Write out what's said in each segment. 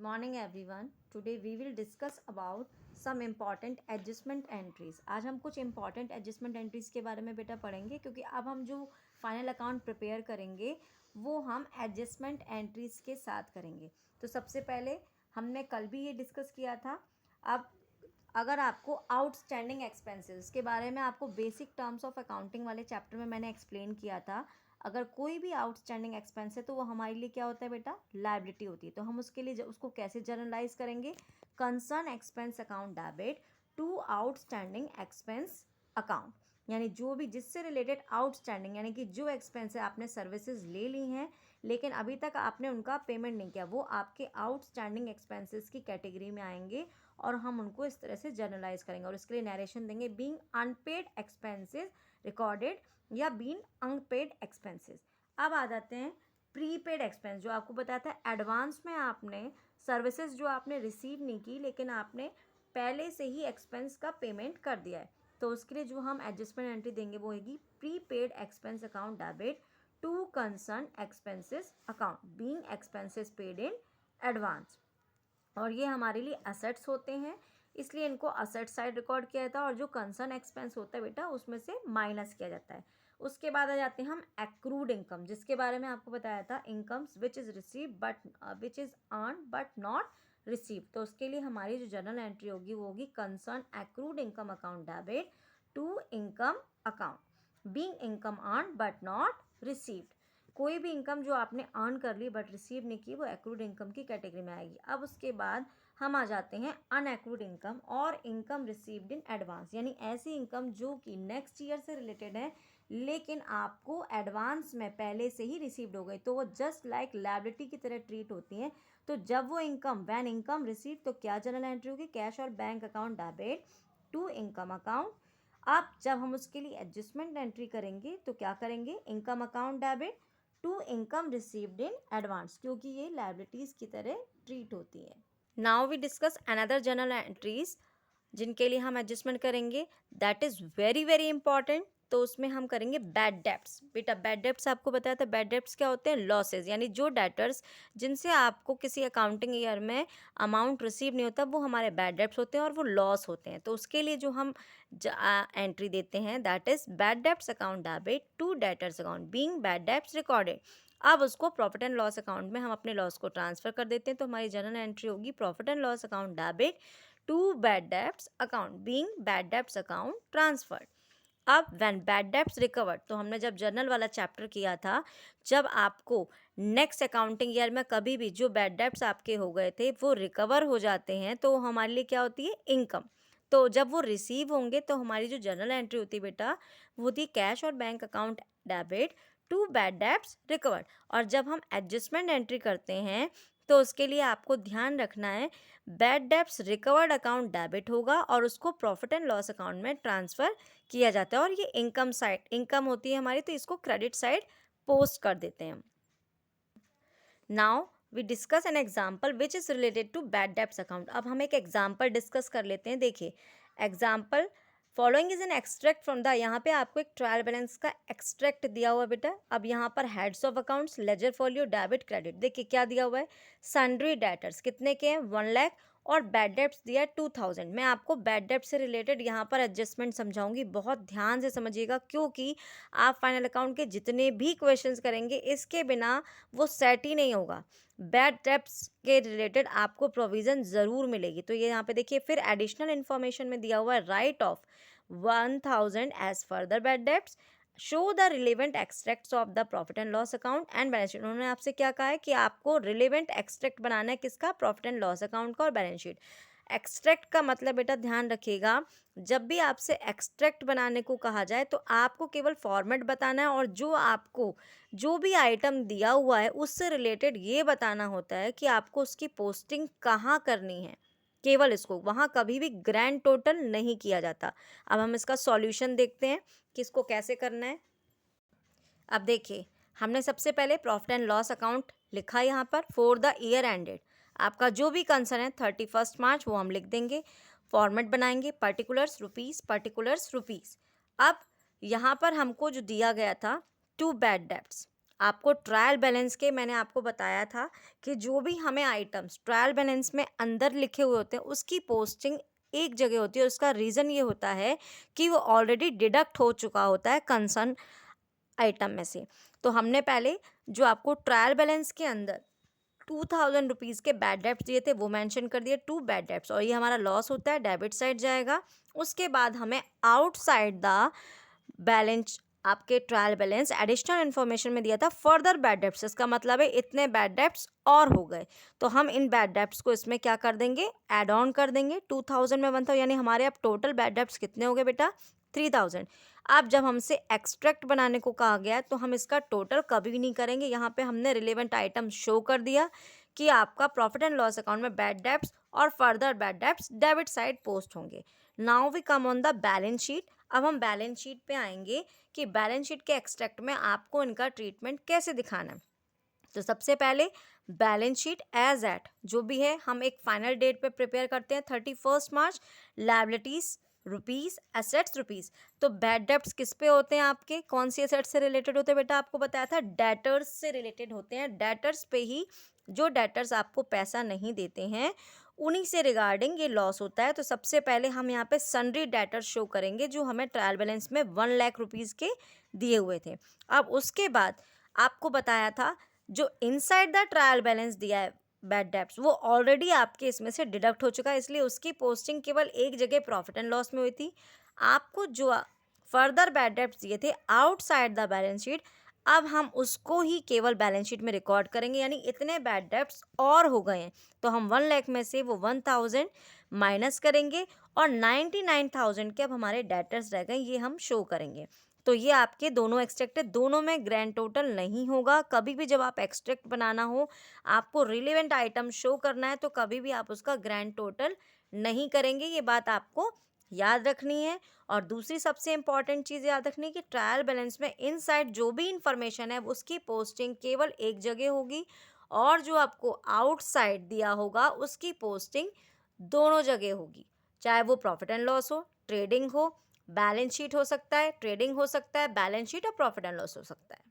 morning everyone. Today we will discuss about some important adjustment entries. आज हम कुछ important adjustment entries के बारे में बेटा पढ़ेंगे क्योंकि अब हम जो फाइनल अकाउंट प्रिपेयर करेंगे वो हम एडजस्टमेंट एंट्रीज के साथ करेंगे. तो सबसे पहले हमने कल भी ये डिस्कस किया था. अब अगर आपको आउटस्टैंडिंग एक्सपेंसेस के बारे में आपको बेसिक टर्म्स ऑफ अकाउंटिंग वाले चैप्टर में मैंने एक्सप्लेन किया था. अगर कोई भी आउटस्टैंडिंग एक्सपेंस है तो वो हमारे लिए क्या होता है बेटा, लायबिलिटी होती है. तो हम उसके लिए उसको कैसे जर्नलाइज करेंगे, concern expense account debit to outstanding expense account. यानी जो भी जिससे रिलेटेड आउटस्टैंडिंग यानी कि जो एक्सपेंस है आपने सर्विसेज ले ली हैं लेकिन अभी तक आपने उनका पेमेंट नहीं किया, वो आपके आउटस्टैंडिंग एक्सपेंसेस की कैटेगरी में आएंगे और हम उनको इस तरह से जर्नलाइज करेंगे. और इसके लिए नरेशन देंगे बीइंग अनपेड एक्सपेंसेस रिकॉर्डेड या बीन अनपेड एक्सपेंसेस. अब आ जाते हैं प्रीपेड एक्सपेंस. जो आपको बताया था एडवांस में आपने सर्विसेज जो आपने रिसीव नहीं की लेकिन आपने पहले से ही एक्सपेंस का पेमेंट कर दिया है, तो उसके लिए जो हम एडजस्टमेंट एंट्री देंगे वो होगी prepaid expense account debit to concern expenses account being expenses paid in advance. और ये हमारे लिए असेट्स होते हैं इसलिए इनको असेट साइड रिकॉर्ड किया जाता है और जो कंसर्न एक्सपेंस होता है बेटा उसमें से माइनस किया जाता है. उसके बाद आ जाते हैं हम एक्रूड इनकम, जिसके बारे में आपको बताया था incomes which is receive but which is earn but not receive. तो उसके लिए हमारी जो जर्नल एंट्री होगी वो होगी concern accrued income account debit to income account being income earn but not received. कोई भी इनकम जो आपने अर्न कर ली बट रिसीव नहीं की वो एक्रूड इनकम की कैटेगरी में आएगी. अब उसके बाद हम आ जाते हैं अनएक्रूड इनकम और इनकम रिसीव्ड इन एडवांस. यानी ऐसी इनकम जो कि नेक्स्ट ईयर से रिलेटेड है लेकिन आपको एडवांस में पहले से ही रिसीव्ड हो गई, तो वो जस्ट लाइक लायबिलिटी की तरह ट्रीट होती हैं. तो जब वो इनकम व्हेन इनकम रिसीव तो क्या जर्नल एंट्री होगी, कैश और bank account debit to income account. अब जब हम उसके लिए एडजस्टमेंट एंट्री करेंगे तो क्या करेंगे, income account debit to income received in advance, क्योंकि ये लायबिलिटीज की तरह ट्रीट होती है. Now we discuss another journal entries जिनके लिए हम एडजस्टमेंट करेंगे, that is very very important. तो उसमें हम करेंगे बैड डेब्ट्स. बेटा बैड डेब्ट्स आपको बताया था, बैड डेब्ट्स क्या होते हैं, लॉसेज. यानी जो डेटर्स जिनसे आपको किसी अकाउंटिंग ईयर में अमाउंट रिसीव नहीं होता वो हमारे बैड डेब्ट्स होते हैं और वो लॉस होते हैं. तो उसके लिए जो हम एंट्री देते हैं that is bad debts account debit to debtors account being bad debts recorded. अब उसको प्रॉफिट एंड लॉस अकाउंट में हम अपने लॉस को ट्रांसफ़र कर देते हैं. तो हमारी जनरल एंट्री होगी profit and loss account debit to bad debts account being bad debts account transferred. अब व्हेन बैड डेब्ट्स रिकवर्ड, तो हमने जब जर्नल वाला चैप्टर किया था, जब आपको नेक्स्ट अकाउंटिंग ईयर में कभी भी जो बैड डेब्ट्स आपके हो गए थे वो रिकवर हो जाते हैं तो हमारे लिए क्या होती है, इनकम. तो जब वो रिसीव होंगे तो हमारी जो जर्नल एंट्री होती है बेटा वो होती कैश और bank account debit to bad debts recovered. और जब हम एडजस्टमेंट एंट्री करते हैं तो उसके लिए आपको ध्यान रखना है bad debts recovered account debit होगा और उसको प्रॉफिट एंड लॉस अकाउंट में ट्रांसफ़र किया जाता है. और ये इनकम साइड इनकम होती है हमारी, तो इसको क्रेडिट साइड पोस्ट कर देते हैं. Now we discuss an example which is related to bad debts account. अब हम एक एग्जाम्पल डिस्कस कर लेते हैं. देखिए example following is an extract from the, यहाँ पे आपको एक ट्रायल बैलेंस का एक्सट्रैक्ट दिया हुआ है बेटा. अब यहाँ पर heads of accounts, ledger folio, debit, credit. देखिए क्या दिया हुआ है, सन्ड्री डेटर्स कितने के हैं, 1 लाख और बैड डेब्ट्स दिया है 2000. मैं आपको बैड डेब्ट से रिलेटेड यहाँ पर एडजस्टमेंट समझाऊंगी, बहुत ध्यान से समझिएगा क्योंकि आप फाइनल अकाउंट के जितने भी क्वेश्चंस करेंगे इसके बिना वो सेट ही नहीं होगा. बैड डेब्ट्स के रिलेटेड आपको प्रोविज़न ज़रूर मिलेगी. तो ये यहाँ पे देखिए फिर एडिशनल इन्फॉर्मेशन में दिया हुआ है write off 1000 as further bad debts, show the relevant extracts of the profit and loss account and balance sheet. उन्होंने आपसे क्या कहा है कि आपको रिलेवेंट एक्सट्रैक्ट बनाना है किसका, प्रॉफिट एंड लॉस अकाउंट का और बैलेंस शीट. एक्सट्रैक्ट का मतलब बेटा ध्यान रखिएगा, जब भी आपसे एक्सट्रैक्ट बनाने को कहा जाए तो आपको केवल फॉर्मेट बताना है और जो आपको जो भी आइटम दिया हुआ है उससे रिलेटेड ये बताना होता है कि आपको उसकी पोस्टिंग कहाँ करनी है. केवल इसको, वहाँ कभी भी ग्रैंड टोटल नहीं किया जाता. अब हम इसका सॉल्यूशन देखते हैं कि इसको कैसे करना है. अब देखिए हमने सबसे पहले प्रॉफिट एंड लॉस अकाउंट लिखा यहाँ पर फॉर द ईयर एंडेड. आपका जो भी कंसर्न है 31 मार्च वो हम लिख देंगे. फॉर्मेट बनाएंगे पर्टिकुलर्स रुपीज़. अब यहाँ पर हमको जो दिया गया था टू बैड डेब्ट्स, आपको ट्रायल बैलेंस के मैंने आपको बताया था कि जो भी हमें आइटम्स ट्रायल बैलेंस में अंदर लिखे हुए होते हैं उसकी पोस्टिंग एक जगह होती है। उसका रीज़न ये होता है कि वो ऑलरेडी डिडक्ट हो चुका होता है कंसर्न आइटम में से। तो हमने पहले जो आपको ट्रायल बैलेंस के अंदर 2000 रुपीज़ के बैड डेब्ट्स दिए थे वो मेंशन कर दिए, 2 बैड डेब्ट्स, और ये हमारा लॉस होता है, डेबिट साइड जाएगा। उसके बाद हमें आउटसाइड द बैलेंस आपके ट्रायल बैलेंस एडिशनल इन्फॉर्मेशन में दिया था फर्दर बैड डेब्ट्स। इसका मतलब है इतने बैड डेब्ट्स और हो गए, तो हम इन बैड डेब्ट्स को इसमें क्या कर देंगे, ऐड ऑन कर देंगे। 2000 में 1000, यानी हमारे अब टोटल बैड डेब्ट्स कितने हो गए बेटा, 3000। अब जब हमसे एक्सट्रैक्ट बनाने को कहा गया है तो हम इसका टोटल कभी नहीं करेंगे। यहाँ पे हमने रिलेवेंट आइटम शो कर दिया कि आपका प्रॉफिट एंड लॉस अकाउंट में बैड डेब्ट्स और further bad debts debit side post होंगे। Now we come on the balance sheet. अब हम बैलेंस शीट पे आएंगे कि बैलेंस शीट के एक्सट्रैक्ट में आपको इनका ट्रीटमेंट कैसे दिखाना है। तो सबसे पहले बैलेंस शीट एज एट जो भी है हम एक फाइनल डेट पे प्रिपेयर करते हैं 31 March. Liabilities rupees, assets rupees. तो बैड डेब्ट्स किस पे होते हैं आपके, कौन सी एसेट्स से रिलेटेड होते हैं बेटा, आपको बताया था डेटर्स से रिलेटेड होते हैं। डेटर्स पे ही, जो डेटर्स आपको पैसा नहीं देते हैं उन्हीं से रिगार्डिंग ये लॉस होता है। तो सबसे पहले हम यहाँ पे सन्ड्री डेटर्स शो करेंगे जो हमें ट्रायल बैलेंस में 1,00,000 रुपीज़ के दिए हुए थे। अब उसके बाद आपको बताया था जो इनसाइड द ट्रायल बैलेंस दिया है बैड डेब्ट्स वो ऑलरेडी आपके इसमें से डिडक्ट हो चुका है, इसलिए उसकी पोस्टिंग केवल एक जगह प्रॉफिट एंड लॉस में हुई थी। आपको जो फर्दर बैड डेब्ट्स दिए थे आउटसाइड द बैलेंस शीट, अब हम उसको ही केवल बैलेंस शीट में रिकॉर्ड करेंगे, यानी इतने बैड डेब्ट्स और हो गए हैं तो हम 1,00,000 में से वो 1,000 माइनस करेंगे और 99,000 के अब हमारे डेटर्स रह गए, ये हम शो करेंगे। तो ये आपके दोनों एक्सट्रैक्ट है, दोनों में ग्रैंड टोटल नहीं होगा। कभी भी जब आप एक्सट्रैक्ट बनाना हो आपको रिलेवेंट आइटम शो करना है तो कभी भी आप उसका ग्रैंड टोटल नहीं करेंगे, ये बात आपको याद रखनी है। और दूसरी सबसे इंपॉर्टेंट चीज़ याद रखनी है कि ट्रायल बैलेंस में इनसाइड जो भी इंफॉर्मेशन है उसकी पोस्टिंग केवल एक जगह होगी और जो आपको आउटसाइड दिया होगा उसकी पोस्टिंग दोनों जगह होगी, चाहे वो प्रॉफिट एंड लॉस हो, ट्रेडिंग हो, बैलेंस शीट हो सकता है, ट्रेडिंग हो सकता है, बैलेंस शीट और प्रॉफिट एंड लॉस हो सकता है।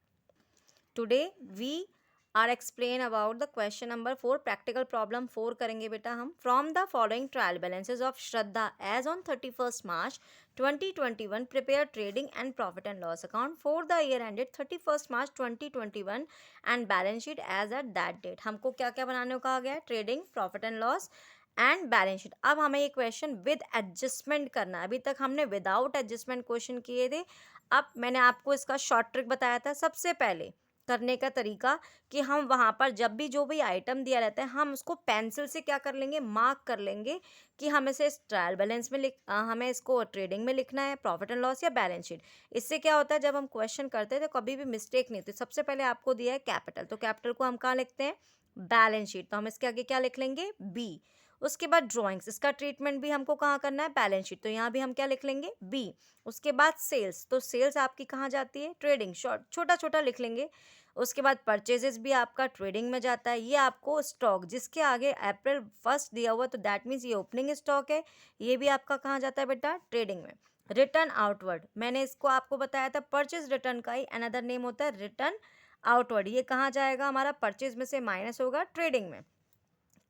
Today we are explain about the question number 4, practical problem 4 करेंगे बेटा हम। From the following trial balances of Shraddha as on 31 March 2021 prepare trading and profit and loss account for the year ended 31 March 2021 and balance sheet as at that date. हमको क्या क्या बनाने को कहा गया है, trading, profit and loss and balance sheet. अब हमें ये क्वेश्चन विद एडजस्टमेंट करना है, अभी तक हमने विदाउट एडजस्टमेंट क्वेश्चन किए थे। अब मैंने आपको इसका शॉर्ट ट्रिक बताया था सबसे पहले करने का तरीका कि हम वहाँ पर जब भी जो भी आइटम दिया रहता है हम उसको पेंसिल से क्या कर लेंगे, मार्क कर लेंगे कि हमें से इस ट्रायल बैलेंस में हमें इसको ट्रेडिंग में लिखना है, प्रॉफिट एंड लॉस या बैलेंस शीट। इससे क्या होता है जब हम क्वेश्चन करते हैं तो कभी भी मिस्टेक नहीं होती। सबसे पहले आपको दिया है कैपिटल, तो कैपिटल को हम कहाँ लिखते हैं, बैलेंस शीट, तो हम इसके आगे क्या लिख लेंगे, बी। उसके बाद ड्राइंग्स, इसका ट्रीटमेंट भी हमको कहाँ करना है, बैलेंस शीट, तो यहाँ भी हम क्या लिख लेंगे, बी। उसके बाद सेल्स, तो सेल्स आपकी कहाँ जाती है, ट्रेडिंग, शॉर्ट छोटा छोटा लिख लेंगे। उसके बाद परचेजेस भी आपका ट्रेडिंग में जाता है। ये आपको स्टॉक जिसके आगे अप्रैल 1 दिया हुआ तो दैट मीन्स ये ओपनिंग स्टॉक है, ये भी आपका कहाँ जाता है बेटा, ट्रेडिंग में। रिटर्न आउटवर्ड, मैंने इसको आपको बताया था परचेज रिटर्न का ही अनदर नेम होता है रिटर्न आउटवर्ड, ये कहाँ जाएगा, हमारा परचेज में से माइनस होगा ट्रेडिंग में।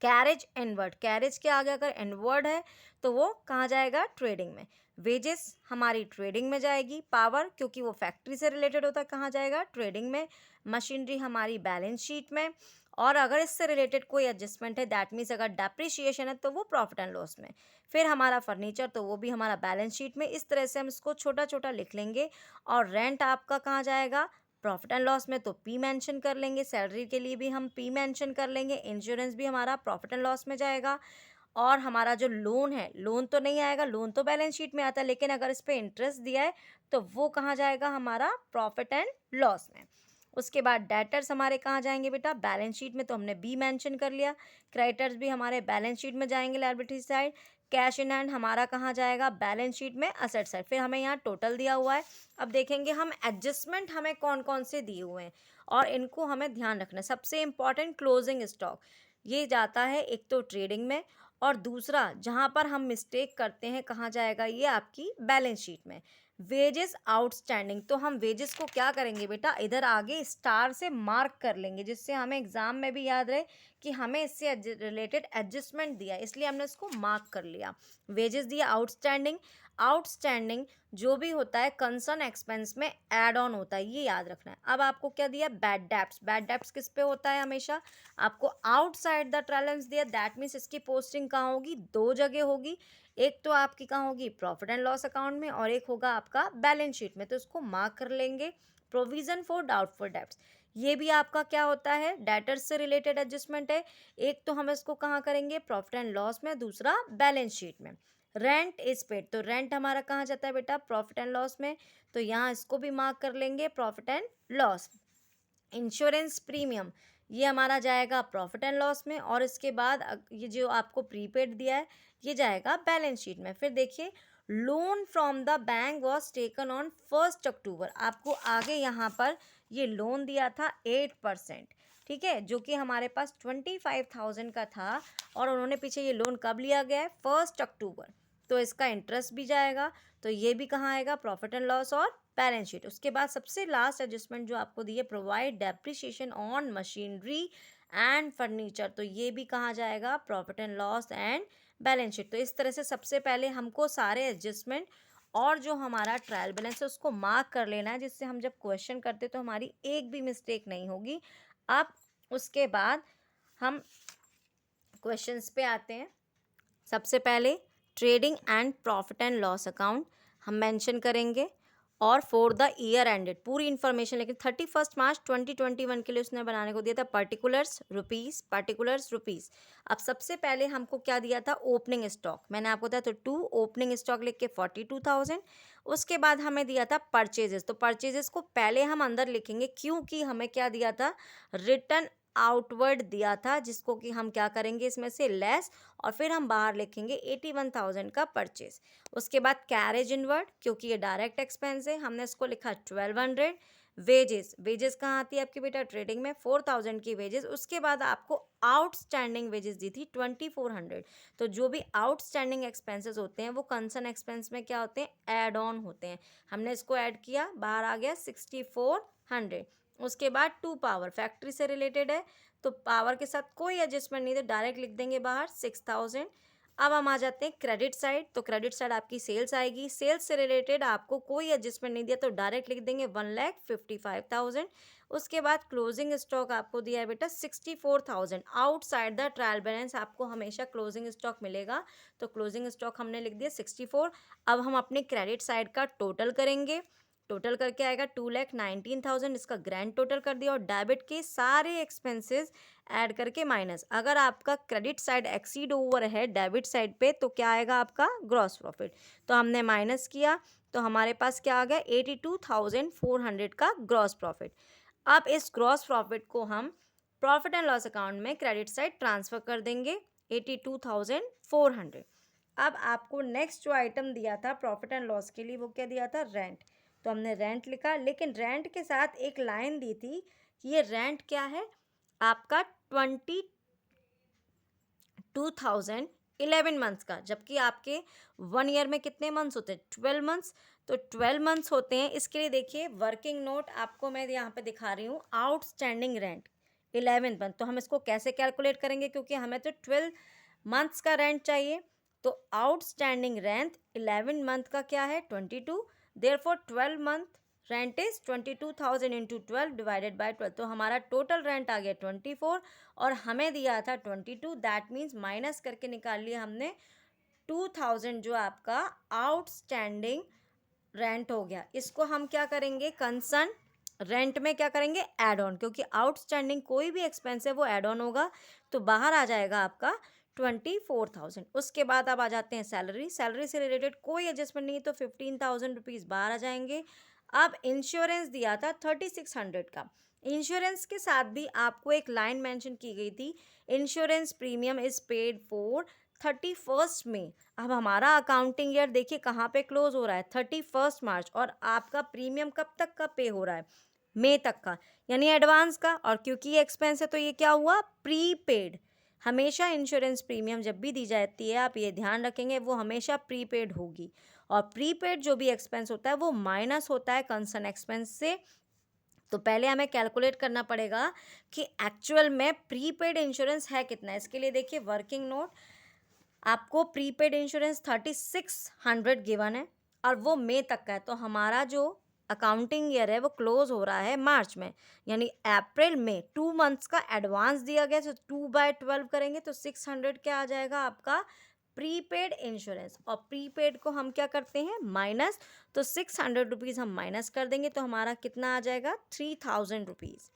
कैरेज इनवर्ड, कैरेज के आगे अगर इनवर्ड है तो वो कहाँ जाएगा, ट्रेडिंग में। वेजेस हमारी ट्रेडिंग में जाएगी। पावर क्योंकि वो फैक्ट्री से रिलेटेड होता है कहाँ जाएगा, ट्रेडिंग में। मशीनरी हमारी बैलेंस शीट में। और अगर इससे रिलेटेड कोई एडजस्टमेंट है दैट मीन्स अगर डेप्रिसिएशन है तो वो प्रॉफिट एंड लॉस में। फिर हमारा फर्नीचर तो वो भी हमारा बैलेंस शीट में। इस तरह से हम इसको छोटा छोटा लिख लेंगे। और रेंट आपका कहाँ जाएगा, प्रॉफिट एंड लॉस में, तो पी मेंशन कर लेंगे। सैलरी के लिए भी हम पी मेंशन कर लेंगे। इंश्योरेंस भी हमारा प्रॉफिट एंड लॉस में जाएगा। और हमारा जो लोन है, लोन तो नहीं आएगा, लोन तो बैलेंस शीट में आता है, लेकिन अगर इस पे इंटरेस्ट दिया है तो वो कहाँ जाएगा, हमारा प्रॉफिट एंड लॉस में। उसके बाद डेटर्स हमारे कहाँ जाएंगे बेटा, बैलेंस शीट में, तो हमने बी मेंशन कर लिया। क्रेडिटर्स भी हमारे बैलेंस शीट में जाएंगे, liability side. Cash in hand हमारा कहाँ जाएगा, बैलेंस शीट में, असेट साइड। फिर हमें यहाँ टोटल दिया हुआ है। अब देखेंगे हम एडजस्टमेंट हमें कौन कौन से दिए हुए हैं और इनको हमें ध्यान रखना है। सबसे इंपॉर्टेंट क्लोजिंग स्टॉक, ये जाता है एक तो ट्रेडिंग में और दूसरा जहाँ पर हम मिस्टेक करते हैं कहाँ जाएगा, ये आपकी बैलेंस शीट में। वेजेस आउटस्टैंडिंग, तो हम वेजेस को क्या करेंगे बेटा, इधर आगे स्टार से मार्क कर लेंगे, जिससे हमें एग्जाम में भी याद रहे कि हमें इससे रिलेटेड एडजस्टमेंट दिया, इसलिए हमने इसको मार्क कर लिया। वेजेस दिया, आउटस्टैंडिंग, आउटस्टैंडिंग जो भी होता है कंसर्न एक्सपेंस में ऐड ऑन होता है, ये याद रखना है। अब आपको क्या दिया, बैड डेब्ट्स, बैड डेब्ट्स किस पे होता है, हमेशा आपको आउटसाइड द ट्रायलेंस दिया, दैट मीन्स इसकी पोस्टिंग कहाँ होगी, दो जगह होगी, एक तो आपकी कहाँ होगी, प्रॉफिट एंड लॉस अकाउंट में, और एक होगा आपका बैलेंस शीट में, तो इसको मार्क कर लेंगे। प्रोविजन फॉर डाउटफुल डेब्ट्स, ये भी आपका क्या होता है, डेटर्स से रिलेटेड एडजस्टमेंट है, एक तो हम इसको कहाँ करेंगे, प्रॉफिट एंड लॉस में, दूसरा बैलेंस शीट में। रेंट इज पेड, तो रेंट हमारा कहाँ जाता है बेटा, प्रॉफिट एंड लॉस में, तो यहाँ इसको भी मार्क कर लेंगे profit and loss. Insurance premium, ये हमारा जाएगा प्रॉफिट एंड लॉस में, और इसके बाद ये जो आपको प्रीपेड दिया है ये जाएगा बैलेंस शीट में। फिर देखिए, loan from the bank was taken on 1 अक्टूबर, आपको आगे यहाँ पर ये लोन दिया था 8%, ठीक है, जो कि हमारे पास 25,000 का था, और उन्होंने पीछे ये लोन कब लिया गया है, 1 अक्टूबर, तो इसका इंटरेस्ट भी जाएगा, तो ये भी कहाँ आएगा, प्रॉफिट एंड लॉस और बैलेंस शीट। उसके बाद सबसे लास्ट एडजस्टमेंट जो आपको दी है, provide depreciation on machinery and furniture, तो ये भी कहाँ जाएगा, profit and loss and balance sheet. तो इस तरह से सबसे पहले हमको सारे एडजस्टमेंट और जो हमारा ट्रायल बैलेंस है उसको मार्क कर लेना है, जिससे हम जब क्वेश्चन करते तो हमारी एक भी मिस्टेक नहीं होगी। अब उसके बाद हम क्वेश्चंस पे आते हैं। सबसे पहले trading and profit and loss account हम मेंशन करेंगे, और फॉर द ईयर एंडेड पूरी इन्फॉर्मेशन, लेकिन 31 मार्च 2021 के लिए उसने बनाने को दिया था, पर्टिकुलर्स रुपीस, पर्टिकुलर्स रुपीस। अब सबसे पहले हमको क्या दिया था, ओपनिंग स्टॉक, मैंने आपको दिया तो 2, ओपनिंग स्टॉक लिख के 42,000। उसके बाद हमें दिया था परचेजेस, तो परचेजेस को पहले हम अंदर लिखेंगे, क्योंकि हमें क्या दिया था, रिटर्न आउटवर्ड दिया था, जिसको कि हम क्या करेंगे, इसमें से लेस, और फिर हम बाहर लिखेंगे 81,000 का परचेज। उसके बाद कैरेज इनवर्ड, क्योंकि ये डायरेक्ट एक्सपेंस है, हमने इसको लिखा 1200। वेजेस, वेजेस कहाँ आती है आपकी बेटा, ट्रेडिंग में 4,000 की वेजेस। उसके बाद आपको आउटस्टैंडिंग वेजेस दी थी 2400। तो जो भी आउटस्टैंडिंग एक्सपेंसेस होते हैं वो कंसर्न एक्सपेंस में क्या होते हैं, ऐड ऑन होते हैं, हमने इसको ऐड किया, बाहर आ गया 6400। उसके बाद 2 पावर, फैक्ट्री से रिलेटेड है, तो पावर के साथ कोई एडजस्टमेंट नहीं, तो डायरेक्ट लिख देंगे बाहर 6000। अब हम आ जाते हैं क्रेडिट साइड, तो क्रेडिट साइड आपकी सेल्स आएगी, सेल्स से रिलेटेड आपको कोई एडजस्टमेंट नहीं दिया, तो डायरेक्ट लिख देंगे 1,55,000। उसके बाद क्लोजिंग स्टॉक आपको दिया है बेटा 64,000, आउटसाइड द ट्रायल बैलेंस आपको हमेशा क्लोजिंग स्टॉक मिलेगा, तो क्लोजिंग स्टॉक हमने लिख दिया 64। अब हम अपने क्रेडिट साइड का टोटल करेंगे, टोटल करके आएगा 2,19,000, इसका ग्रैंड टोटल कर दिया, और डेबिट के सारे एक्सपेंसेस ऐड करके माइनस। अगर आपका क्रेडिट साइड एक्सीड ओवर है डेबिट साइड पे, तो क्या आएगा आपका ग्रॉस प्रॉफिट, तो हमने माइनस किया, तो हमारे पास क्या आ गया, 82,400 का ग्रॉस प्रॉफिट। अब इस ग्रॉस प्रॉफिट को हम प्रॉफिट एंड लॉस अकाउंट में क्रेडिट साइड ट्रांसफर कर देंगे, 82,400। अब आपको नेक्स्ट जो आइटम दिया था प्रॉफिट एंड लॉस के लिए, वो क्या दिया था, रेंट, तो हमने रेंट लिखा, लेकिन रेंट के साथ एक लाइन दी थी कि ये रेंट क्या है आपका 22,000 11 मंथ्स का, जबकि आपके 1 ईयर में कितने मंथ्स होते हैं, 12 मंथ्स, तो 12 मंथ्स होते हैं। इसके लिए देखिए वर्किंग नोट आपको मैं यहाँ पे दिखा रही हूँ, आउटस्टैंडिंग रेंट 11 मंथ, तो हम इसको कैसे कैलकुलेट करेंगे, क्योंकि हमें तो 12 मंथ्स का रेंट चाहिए, तो आउटस्टैंडिंग रेंट 11 मंथ का क्या है, 22, therefore 12 month rent is 22,000 into 12 divided by 12, तो हमारा टोटल रेंट आ गया 24, और हमें दिया था 22, दैट मीन्स माइनस करके निकाल लिया हमने 2,000 जो आपका आउटस्टैंडिंग रेंट हो गया। इसको हम क्या करेंगे, कंसर्न रेंट में क्या करेंगे, ऐड ऑन, क्योंकि आउटस्टैंडिंग कोई भी एक्सपेंस है वो ऐड ऑन होगा, तो बाहर आ जाएगा आपका 24,000। उसके बाद अब आ जाते हैं सैलरी, सैलरी से रिलेटेड कोई एडजस्टमेंट नहीं, तो 15,000 रुपीज़ बाहर आ जाएंगे। अब इंश्योरेंस दिया था 3,600 का, इंश्योरेंस के साथ भी आपको एक लाइन मेंशन की गई थी, insurance premium is paid for 31 में। अब हमारा अकाउंटिंग ईयर देखिए कहाँ पे क्लोज हो रहा है, 31 मार्च, और आपका प्रीमियम कब तक का पे हो रहा है, मई तक का, यानी एडवांस का, और क्योंकि ये एक्सपेंस है तो ये क्या हुआ, प्रीपेड। हमेशा इंश्योरेंस प्रीमियम जब भी दी जाती है आप ये ध्यान रखेंगे वो हमेशा प्रीपेड होगी। और प्रीपेड जो भी एक्सपेंस होता है वो माइनस होता है कंसर्न एक्सपेंस से। तो पहले हमें कैलकुलेट करना पड़ेगा कि एक्चुअल में प्रीपेड इंश्योरेंस है कितना। इसके लिए देखिए वर्किंग नोट, आपको प्रीपेड इंश्योरेंस 3600 गिवन है और वो मई तक का है। तो हमारा जो अकाउंटिंग ईयर है वो क्लोज हो रहा है मार्च में, यानी अप्रैल में 2 मंथ्स का एडवांस दिया गया। तो 2/12 करेंगे तो 600 क्या आ जाएगा आपका प्रीपेड इंश्योरेंस। और प्रीपेड को हम क्या करते हैं माइनस, तो 600 रुपीज़ हम माइनस कर देंगे तो हमारा कितना आ जाएगा 3000 रुपीज़।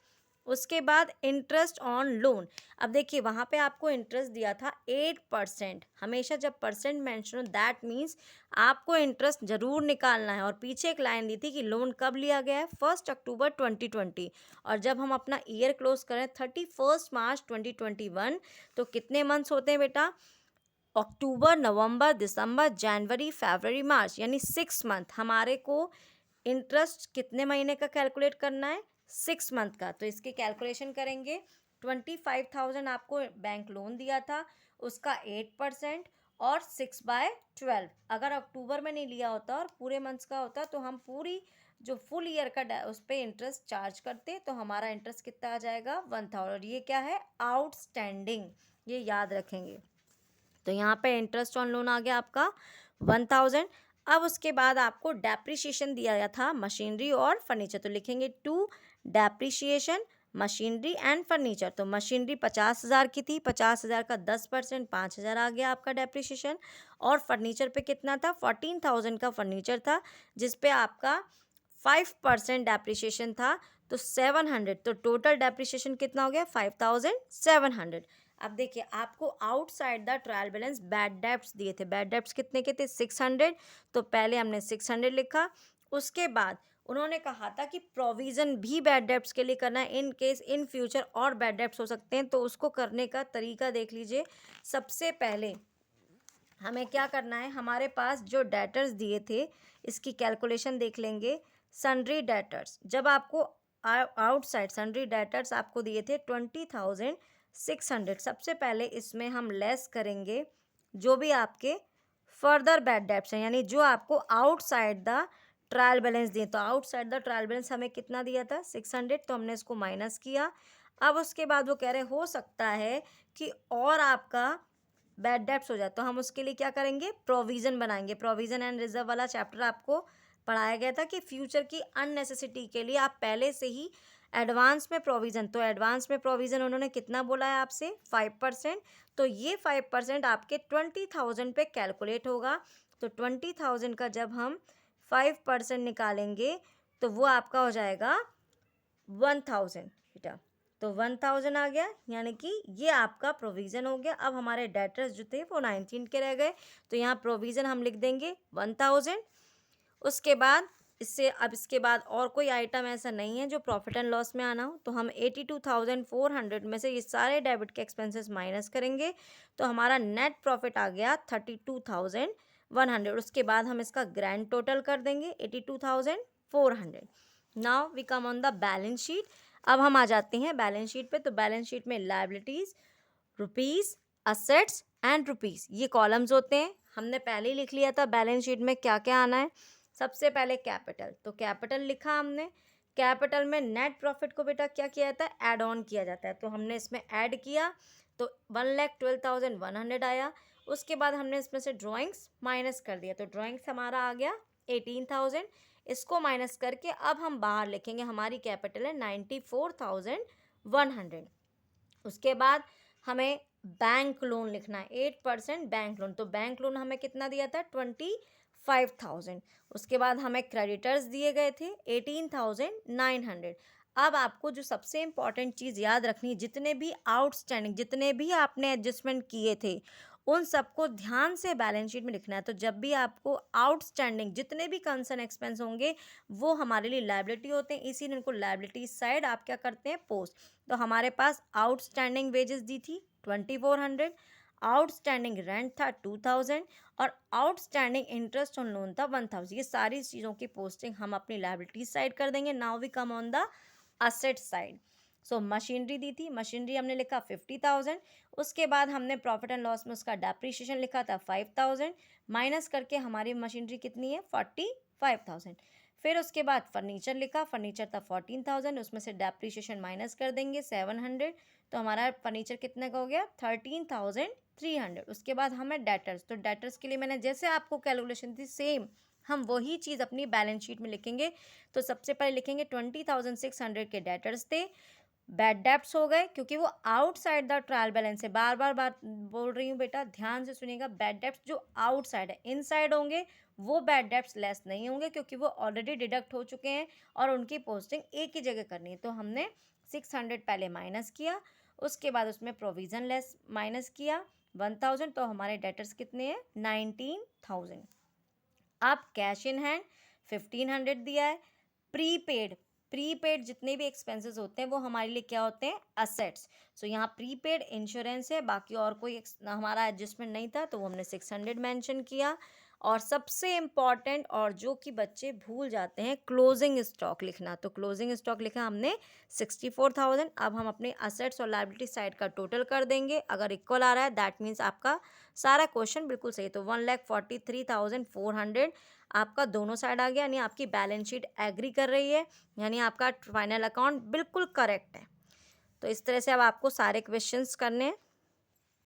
उसके बाद इंटरेस्ट ऑन लोन, अब देखिए वहाँ पे आपको इंटरेस्ट दिया था 8%। हमेशा जब परसेंट मेंशन हो दैट मीन्स आपको इंटरेस्ट जरूर निकालना है। और पीछे एक लाइन दी थी कि लोन कब लिया गया है 1 अक्टूबर 2020, और जब हम अपना ईयर क्लोज करें 31 मार्च 2021, तो कितने मंथ्स होते हैं बेटा, अक्टूबर, नवंबर, दिसंबर, जनवरी, फरवरी, मार्च, यानी 6 मंथ। हमारे को इंटरेस्ट कितने महीने का कैलकुलेट करना है 6 मंथ का। तो इसकी कैलकुलेशन करेंगे, 25,000 आपको बैंक लोन दिया था, उसका 8% और 6/12। अगर अक्टूबर में नहीं लिया होता और पूरे मंथ्स का होता तो हम पूरी जो फुल ईयर का उस पर इंटरेस्ट चार्ज करते, तो हमारा इंटरेस्ट कितना आ जाएगा 1000। और ये क्या है आउटस्टैंडिंग, ये याद रखेंगे। तो यहाँ पे इंटरेस्ट ऑन लोन आ गया आपका 1000। अब उसके बाद आपको डेप्रिसिएशन दिया गया था मशीनरी और फर्नीचर, तो लिखेंगे to depreciation machinery and furniture. तो मशीनरी 50,000 की थी, 50,000 का 10% 5,000 आ गया आपका डेप्रिसिएशन। और फर्नीचर पे कितना था 14,000 का फर्नीचर था, जिसपे आपका 5% डेप्रिसिएशन था, तो 700। तो टोटल डेप्रिसिएशन कितना हो गया 5,700। अब देखिए आपको outside the trial balance bad debts दिए थे, बैड डेब्ट्स कितने के थे 600। तो पहले हमने 600 लिखा। उसके बाद उन्होंने कहा था कि प्रोविज़न भी बैड डेब्ट्स के लिए करना है, इन केस इन फ्यूचर और बैड डेब्ट्स हो सकते हैं। तो उसको करने का तरीका देख लीजिए। सबसे पहले हमें क्या करना है, हमारे पास जो डेटर्स दिए थे इसकी कैलकुलेशन देख लेंगे। सन्ड्री डेटर्स, जब आपको आउटसाइड सन्ड्री डेटर्स आपको दिए थे 20,600। सबसे पहले इसमें हम लेस करेंगे जो भी आपके फर्दर बैड डेट्स हैं, यानी जो आपको आउटसाइड द ट्रायल बैलेंस दिए। तो आउटसाइड द ट्रायल बैलेंस हमें कितना दिया था 600, तो हमने इसको माइनस किया। अब उसके बाद वो कह रहे हो सकता है कि और आपका बैड डेट्स हो जाए, तो हम उसके लिए क्या करेंगे प्रोविज़न बनाएंगे। प्रोविज़न एंड रिजर्व वाला चैप्टर आपको पढ़ाया गया था कि फ्यूचर की अननेसेसिटी के लिए आप पहले से ही एडवांस में प्रोविज़न, तो एडवांस में प्रोविज़न उन्होंने कितना बोला है आपसे 5%। तो ये 5% आपके 20,000 पे कैलकुलेट होगा। तो 20,000 का जब हम 5% निकालेंगे तो वो आपका हो जाएगा 1,000 बेटा। तो 1,000 आ गया, यानी कि ये आपका प्रोविज़न हो गया। अब हमारे डेटर्स जो थे वो 19 के रह गए, तो यहाँ प्रोविज़न हम लिख देंगे 1,000। उसके बाद इसके बाद और कोई आइटम ऐसा नहीं है जो प्रॉफिट एंड लॉस में आना हो, तो हम 82,400 में से ये सारे डेबिट के एक्सपेंसेस माइनस करेंगे, तो हमारा नेट प्रॉफिट आ गया 32,100। उसके बाद हम इसका ग्रैंड टोटल कर देंगे 82,400। Now we come on the balance sheet. अब हम आ जाते हैं बैलेंस शीट पे। तो बैलेंस शीट में liabilities, rupees, assets and rupees, ये कॉलम्स होते हैं। हमने पहले ही लिख लिया था बैलेंस शीट में क्या क्या आना है। सबसे पहले कैपिटल, तो कैपिटल लिखा हमने। कैपिटल में नेट प्रॉफिट को बेटा क्या किया जाता है ऐड ऑन किया जाता है, तो हमने इसमें ऐड किया तो 1,12,100 आया। उसके बाद हमने इसमें से ड्राइंग्स माइनस कर दिया, तो ड्राइंग्स हमारा आ गया 18,000। इसको माइनस करके अब हम बाहर लिखेंगे हमारी कैपिटल है 94,100। उसके बाद हमें बैंक लोन लिखना है 8% बैंक लोन, तो बैंक लोन हमें कितना दिया था 25,000। उसके बाद हमें क्रेडिटर्स दिए गए थे 18,900। अब आपको जो सबसे इम्पॉर्टेंट चीज़ याद रखनी, जितने भी आउटस्टैंडिंग जितने भी आपने एडजस्टमेंट किए थे उन सबको ध्यान से बैलेंस शीट में लिखना है। तो जब भी आपको आउटस्टैंडिंग जितने भी कंसर्न एक्सपेंस होंगे वो हमारे लिए लायबिलिटी होते हैं, इसीलिए इनको लायबिलिटी साइड आप क्या करते हैं पोस्ट। तो हमारे पास आउटस्टैंडिंग वेजेस दी थी 2,400, आउटस्टैंडिंग रेंट था 2,000 और आउटस्टैंडिंग इंटरेस्ट ऑन लोन था 1,000। ये सारी चीज़ों की पोस्टिंग हम अपनी लायबिलिटी साइड कर देंगे। Now we come on the asset side. So machinery दी थी, मशीनरी हमने लिखा 50,000। उसके बाद हमने प्रॉफिट एंड लॉस में उसका डेप्रीशिएशन लिखा था 5000, माइनस करके हमारी मशीनरी कितनी है 45,000। फिर उसके बाद फर्नीचर लिखा, फर्नीचर था 14,000, उसमें से डेप्रीशिएशन माइनस कर देंगे 700, तो हमारा फर्नीचर कितने का हो गया 13,300। उसके बाद हमें डेटर्स, तो डेटर्स के लिए मैंने जैसे आपको कैलकुलेशन थी सेम हम वही चीज़ अपनी बैलेंस शीट में लिखेंगे। तो सबसे पहले लिखेंगे 20,600 के डेटर्स थे, बैड डेप्ट्स हो गए क्योंकि वो आउटसाइड द ट्रायल बैलेंस है। बार बार बात बोल रही हूँ बेटा, ध्यान से सुनिएगा। बैड डेप्ट्स जो आउटसाइड है, इनसाइड होंगे वो बैड डेप्ट्स लेस नहीं होंगे क्योंकि वो ऑलरेडी डिडक्ट हो चुके हैं और उनकी पोस्टिंग एक ही जगह करनी है। तो हमने 600 पहले माइनस किया, उसके बाद उसमें प्रोविज़न लेस माइनस किया 1000, तो हमारे डेटर्स कितने हैं 19,000। अब कैश इन हैंड 1500 दिया है। प्रीपेड जितने भी एक्सपेंसेस होते हैं वो हमारे लिए क्या होते हैं असेट्स। सो यहाँ प्रीपेड इंश्योरेंस है, बाकी और कोई हमारा एडजस्टमेंट नहीं था तो वो हमने 600 मेंशन किया। और सबसे इम्पॉर्टेंट और जो कि बच्चे भूल जाते हैं, क्लोजिंग स्टॉक लिखना। तो क्लोजिंग स्टॉक लिखा हमने 64,000। अब हम अपने असेट्स और लायबिलिटी साइड का टोटल कर देंगे, अगर इक्वल आ रहा है दैट मीन्स आपका सारा क्वेश्चन बिल्कुल सही। तो 1,43,400 आपका दोनों साइड आ गया, यानी आपकी बैलेंस शीट एग्री कर रही है, यानी आपका फाइनल अकाउंट बिल्कुल करेक्ट है। तो इस तरह से अब आपको सारे क्वेश्चंस करने हैं।